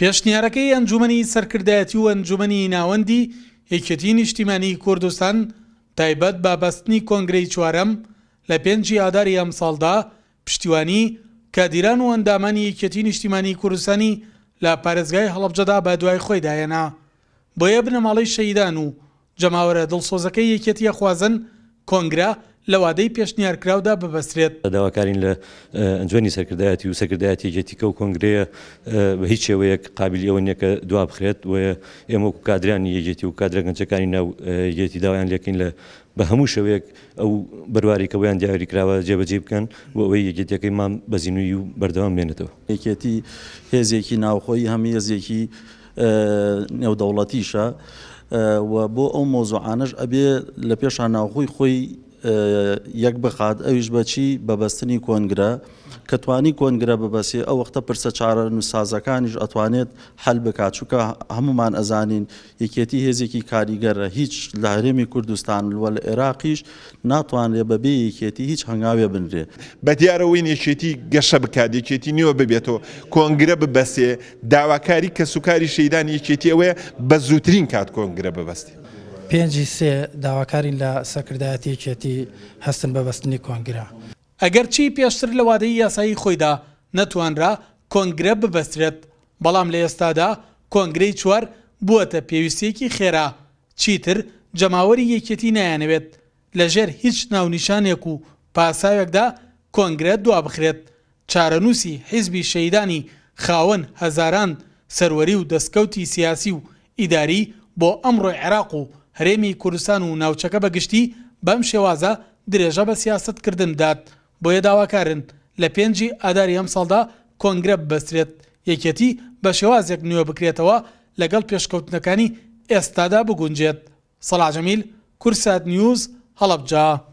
پێشنیارەکەی ئەنجومەنی سەرکردایەتی و ئەنجومەنی ناوەندی یەکێتی نیشتیمانی کوردستان تایبەت بە بەستنی کۆنگرەی چوارەم لە 5 ئاداری ئەم ساڵدا پشتیوانی کادیران و ئەندامانی یەکێتی نیشتیمانی کوردستانی لە پارێزگای هەڵەبجەدا بە دوای خۆی داهێنا. بۆیە بنەماڵەی شەهیدان و جەماوەرە دڵسۆزەکەی یەکێتیە خوازن کۆنگرە لە وادەی پێشنیارکراودا ببەسترێت. داواکارین لە ئەنجومەنی سەرکردایەتی و سەرکردایەتی یەکێتیکە و کۆنگرەیە بە هیچ شێوەیەک قابلی ئەوە نییە کە دوا بخرێت و ئێمە وەکو کادرانی یەکێتی و کادرە گەنجەکانی ناو یەکێتی داوایان لێکەین لە بە هەموو شێوەیەک ئەو بڕواریکەوەیان دیاری کراوە جێبەجێ بکەن و ئەوەی یەکێتیەکەی مام بەزینووی و بەردەوام بێنێتەوە. یەکێتی هێزێکی ناوخۆی هەم هێزێکی نێودەوڵەتیشە و بۆ ئەو مۆزوعانەش ئەبێ لە پێشان ناوخۆی خۆی یەک بخات ئەویش بەچی بەبەستنی کۆنگرە کە توانی کۆنگرە ببەسێ ئەو وەختە پرسە چارە نووسازەکانیش ئەتوانێت هەل بکات چونکە هەمومان ئەزانین یەکێتی هێزێکی کاریگەرە هیچ لە هەرێمی کوردستان وە لە عێراقیش ناتوانێت بەبێ یەکێتی هیچ هەنگاوێ بنرێ. بە دیارەوەی یەکێتی گەشە بکات یەکێتی نیوە ببێتەوە کۆنگرە ببەسێ داواکاری کە سوکاری شەیدان یەکێتی ئەوەیە بە زووترین کات کۆنگرە ببەستێ. 5 داواکارین لە سەرکردایەتی یەکێتی هەستن بەبەستنی کۆنگرە. ئەگەر چی پێشتر لە وادەی یاسایی خۆیدا نەتوانرا کۆنگرە ببەسترێت بەڵام لە ئێستادا کۆنگرەی چوار بووەتە پێویستیەکی خێرا چیتر جەماوەری یەکێتی نایانەوێت لەژێر هیچ ناونیشانێک و پاساوێکدا کۆنگرە دوا بخرێت. چارەنووسی حیزبی شەهیدانی خاوەن هەزاران سەروەری و دەستکەوتی سیاسی و ئیداری بۆ ئەمڕۆی عێراق و هەرێمی کوردستان و ناوچەکە بەگشتی بەم شێوازە درێژە بە سیاستکردن بدات. بۆیە داواکارن لە 5 ئاداری ئەم ساڵدا کۆنگرە ببەسترێت یەکێتی بە شێوازێک نوێ بکرێتەوە لەگەڵ پێشکەوتنەکانی ئێستادا بگونجێت. سەلاح جەمیل، کورسات نیوز، هەڵەبجە.